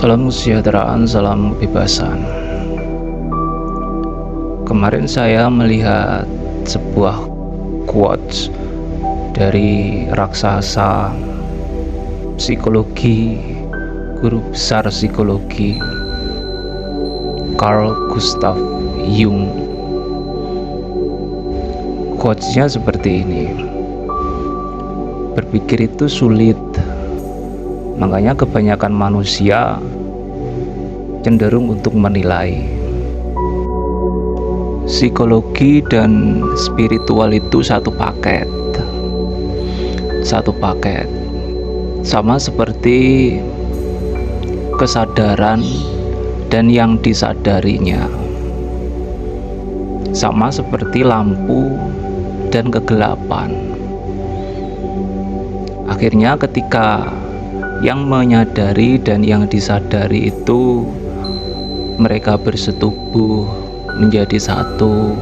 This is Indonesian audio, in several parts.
Salam kesejahteraan, salam kebebasan. Kemarin saya melihat sebuah quotes dari raksasa psikologi, guru besar psikologi Carl Gustav Jung. Quotesnya seperti ini: berpikir itu sulit, makanya kebanyakan manusia cenderung untuk menilai. Psikologi dan spiritual itu satu paket. Sama seperti kesadaran dan yang disadarinya. Sama seperti lampu dan kegelapan. Akhirnya ketika yang menyadari dan yang disadari itu mereka bersetubuh menjadi satu,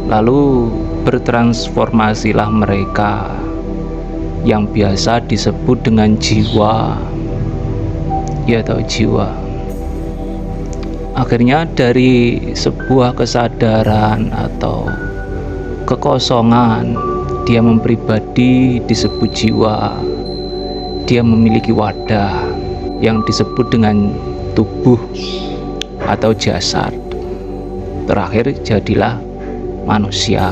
lalu bertransformasilah mereka yang biasa disebut dengan jiwa. Ya, tahu jiwa. Akhirnya dari sebuah kesadaran atau kekosongan, dia mempribadi disebut jiwa. Dia memiliki wadah yang disebut dengan tubuh atau jasad. Terakhir jadilah manusia.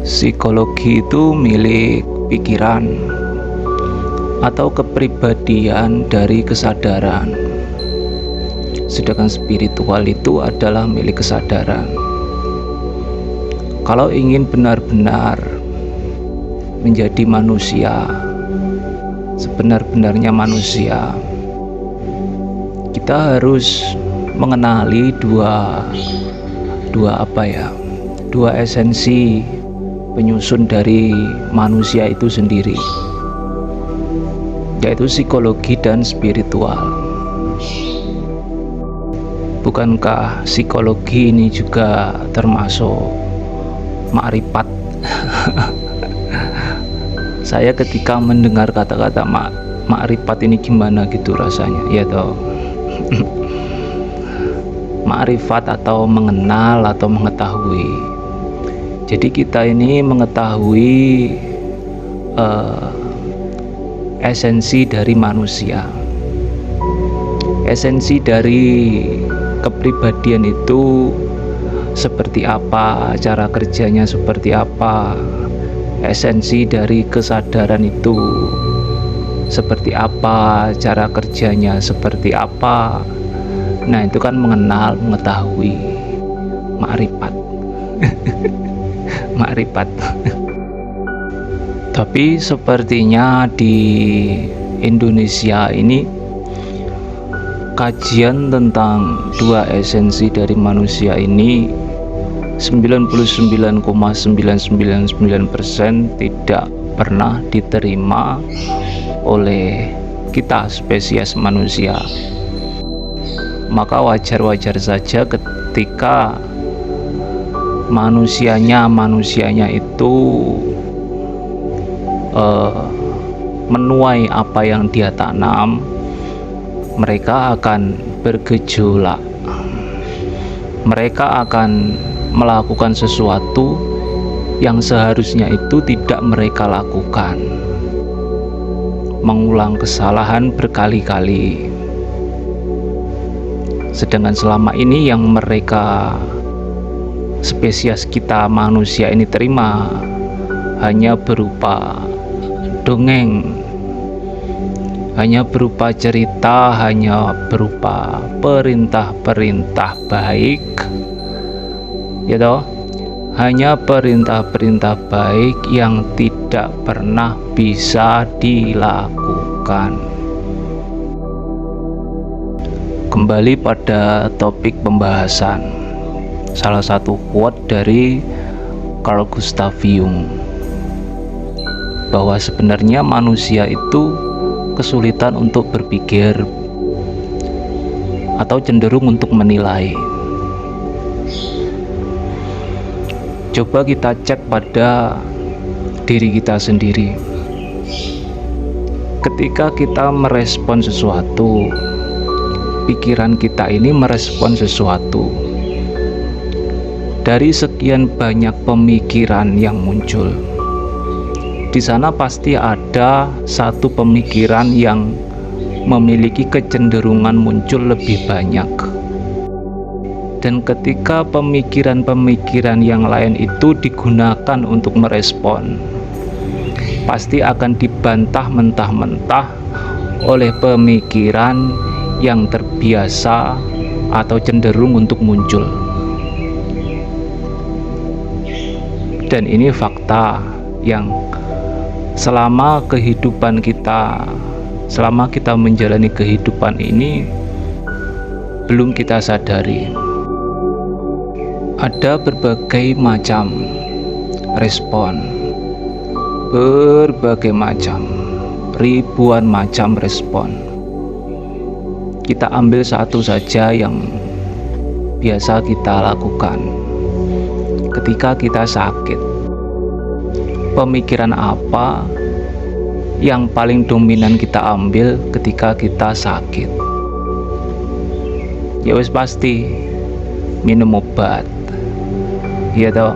Psikologi itu milik pikiran atau kepribadian dari kesadaran, sedangkan spiritual itu adalah milik kesadaran. Kalau ingin benar-benar menjadi manusia, sebenar-benarnya manusia, kita harus mengenali dua esensi penyusun dari manusia itu sendiri, yaitu psikologi dan spiritual. Bukankah psikologi ini juga termasuk makrifat? Saya ketika mendengar kata-kata makrifat ini gimana gitu rasanya, ya toh. Makrifat atau mengenal atau mengetahui. Jadi kita ini mengetahui esensi dari manusia. Esensi dari kepribadian itu seperti apa, cara kerjanya seperti apa. Esensi dari kesadaran itu seperti apa, cara kerjanya seperti apa. Nah, itu kan mengenal, mengetahui, makrifat. Makrifat. Tapi sepertinya di Indonesia ini kajian tentang dua esensi dari manusia ini 99,999% tidak pernah diterima oleh kita spesies manusia. Maka wajar-wajar saja ketika manusianya itu menuai apa yang dia tanam, mereka akan bergejolak. Mereka akan melakukan sesuatu yang seharusnya itu tidak mereka lakukan, mengulang kesalahan berkali-kali. Sedangkan selama ini yang mereka spesies kita manusia ini terima hanya berupa dongeng, hanya berupa cerita, hanya berupa perintah-perintah baik, ya toh, hanya perintah-perintah baik yang tidak pernah bisa dilakukan. Kembali pada topik pembahasan, salah satu quote dari Carl Gustav Jung, bahwa sebenarnya manusia itu kesulitan untuk berpikir atau cenderung untuk menilai. Coba kita cek pada diri kita sendiri. Ketika kita merespon sesuatu, pikiran kita ini merespon sesuatu. Dari sekian banyak pemikiran yang muncul, di sana pasti ada satu pemikiran yang memiliki kecenderungan muncul lebih banyak. Dan ketika pemikiran-pemikiran yang lain itu digunakan untuk merespon, pasti akan dibantah mentah-mentah oleh pemikiran yang terbiasa atau cenderung untuk muncul. Dan ini fakta yang selama kehidupan kita, selama kita menjalani kehidupan ini, belum kita sadari. Ada berbagai macam respon, berbagai macam, ribuan macam respon. Kita ambil satu saja yang biasa kita lakukan ketika kita sakit. Pemikiran apa yang paling dominan kita ambil ketika kita sakit? Ya wis pasti minum obat. Iya toh?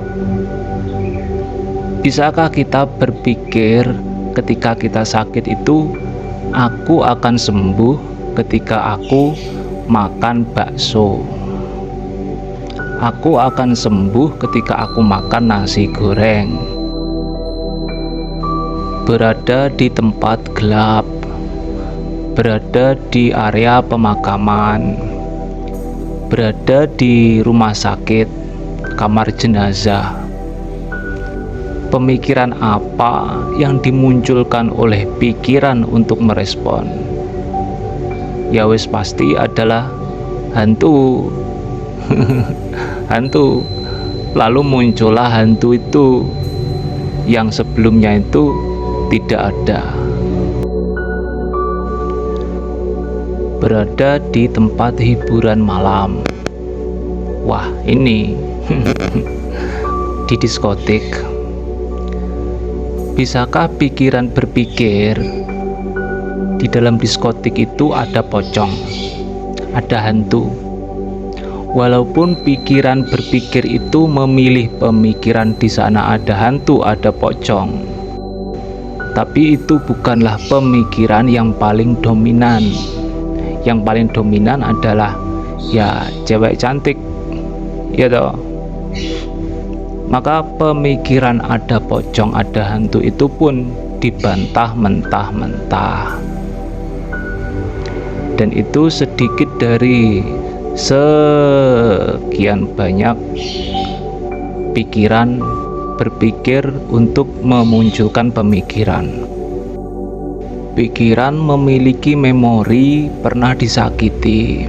Bisakah kita berpikir ketika kita sakit itu, aku akan sembuh ketika aku makan bakso? Aku akan sembuh ketika aku makan nasi goreng. Berada di tempat gelap, berada di area pemakaman, berada di rumah sakit, kamar jenazah. Pemikiran apa yang dimunculkan oleh pikiran untuk merespon? Ya wis pasti adalah hantu. Hantu. Lalu muncullah hantu itu yang sebelumnya itu tidak ada. Berada di tempat hiburan malam. Wah, ini di diskotik. Bisakah pikiran berpikir di dalam diskotik itu ada pocong, ada hantu? Walaupun pikiran berpikir itu memilih pemikiran di sana ada hantu, ada pocong, tapi itu bukanlah pemikiran yang paling dominan. Yang paling dominan adalah ya cewek cantik, ya toh. Maka pemikiran ada pocong, ada hantu itu pun dibantah mentah-mentah. Dan itu sedikit dari sekian banyak pikiran berpikir untuk memunculkan pemikiran. Pikiran memiliki memori pernah disakiti,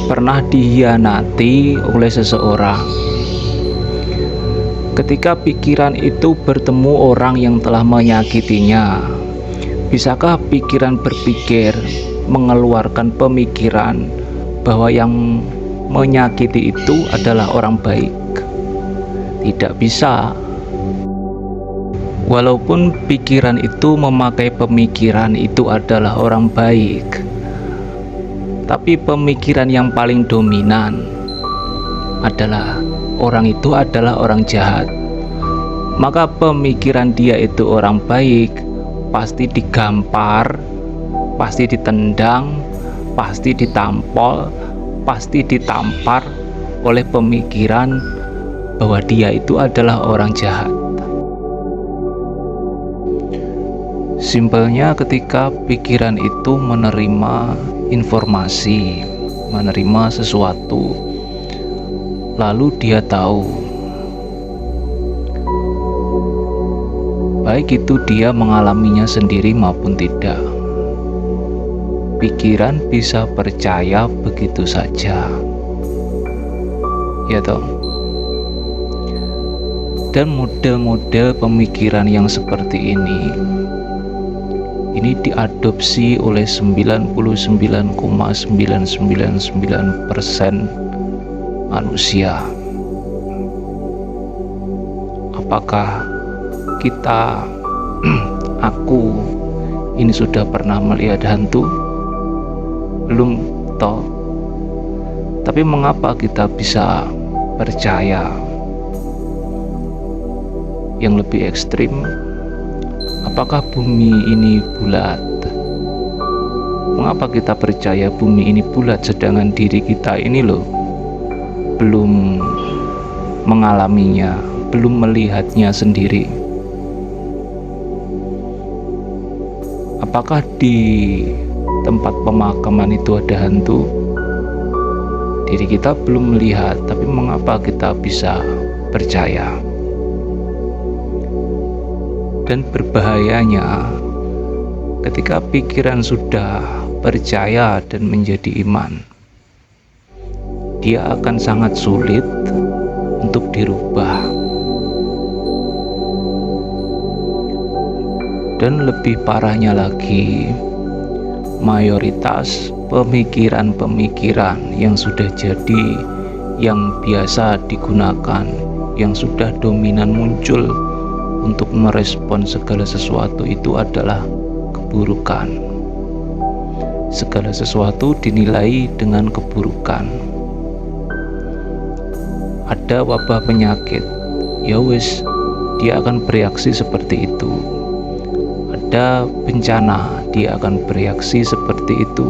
pernah dihianati oleh seseorang. Ketika pikiran itu bertemu orang yang telah menyakitinya, bisakah pikiran berpikir mengeluarkan pemikiran bahwa yang menyakiti itu adalah orang baik? Tidak bisa. Walaupun pikiran itu memakai pemikiran itu adalah orang baik, tapi pemikiran yang paling dominan adalah orang itu adalah orang jahat. Maka pemikiran dia itu orang baik pasti digampar, pasti ditendang, pasti ditampol, pasti ditampar oleh pemikiran bahwa dia itu adalah orang jahat. Simpelnya ketika pikiran itu menerima informasi, menerima sesuatu, lalu dia tahu, baik itu dia mengalaminya sendiri maupun tidak, pikiran bisa percaya begitu saja, ya toh. Dan model-model pemikiran yang seperti ini diadopsi oleh 99,999% manusia. Apakah kita, aku, ini sudah pernah melihat hantu? Belum toh. Tapi mengapa kita bisa percaya? Yang lebih ekstrim, apakah bumi ini bulat? Mengapa kita percaya bumi ini bulat sedangkan diri kita ini loh belum mengalaminya, belum melihatnya sendiri? Apakah di tempat pemakaman itu ada hantu? Diri kita belum melihat, tapi mengapa kita bisa percaya? Dan berbahayanya ketika pikiran sudah percaya dan menjadi iman, dia akan sangat sulit untuk dirubah. Dan lebih parahnya lagi, mayoritas pemikiran-pemikiran yang sudah jadi, yang biasa digunakan, yang sudah dominan muncul untuk merespon segala sesuatu itu adalah keburukan. Segala sesuatu dinilai dengan keburukan. Ada wabah penyakit, ya wis, dia akan bereaksi seperti itu. Ada bencana, dia akan bereaksi seperti itu.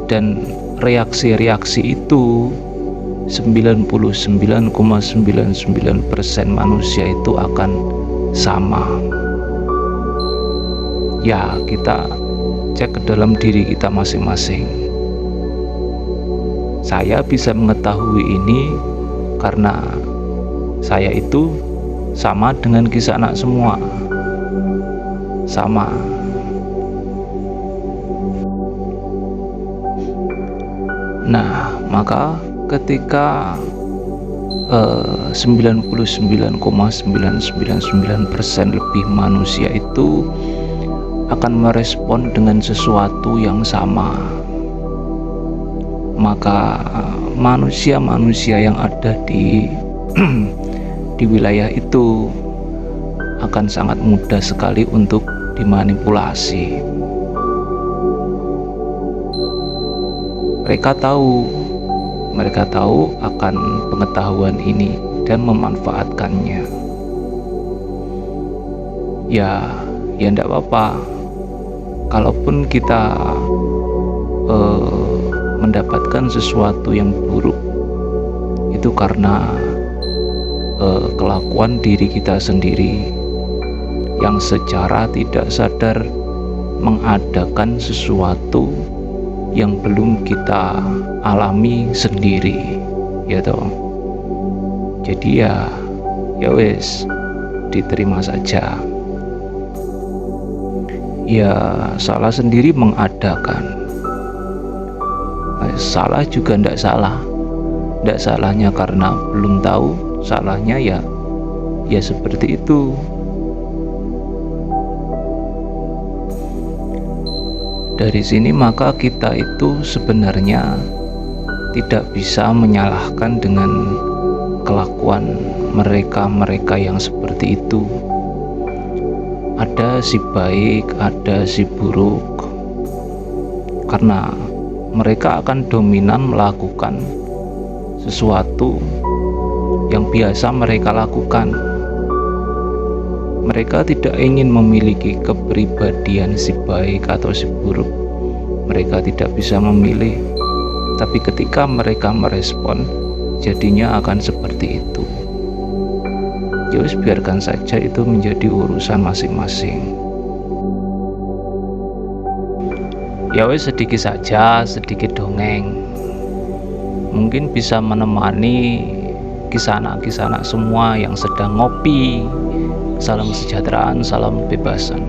Dan reaksi-reaksi itu 99,99% manusia itu akan sama. Ya, kita cek ke dalam diri kita masing-masing. Saya bisa mengetahui ini karena saya itu sama dengan kisah anak semua. Sama. Nah, maka ketika 99,999% lebih manusia itu akan merespon dengan sesuatu yang sama, maka manusia-manusia yang ada di wilayah itu akan sangat mudah sekali untuk dimanipulasi. Mereka tahu akan pengetahuan ini dan memanfaatkannya. Ya enggak apa-apa. Kalaupun kita mendapatkan sesuatu yang buruk, itu karena kelakuan diri kita sendiri yang secara tidak sadar mengadakan sesuatu yang belum kita alami sendiri, ya toh. Jadi ya wes, diterima saja. Ya salah sendiri mengadakan. Salah juga ndak salah. Ndak salahnya karena belum tahu, salahnya ya seperti itu. Dari sini maka kita itu sebenarnya tidak bisa menyalahkan dengan kelakuan mereka yang seperti itu. Ada si baik, ada si buruk, karena mereka akan dominan melakukan sesuatu yang biasa mereka lakukan. Mereka tidak ingin memiliki kepribadian si baik atau si buruk. Mereka tidak bisa memilih. Tapi ketika mereka merespon, jadinya akan seperti itu. Ya wis, biarkan saja itu menjadi urusan masing-masing. Ya wis, sedikit saja, sedikit dongeng. Mungkin bisa menemani kisah anak semua yang sedang ngopi. Salam kesejahteraan, salam kebebasan.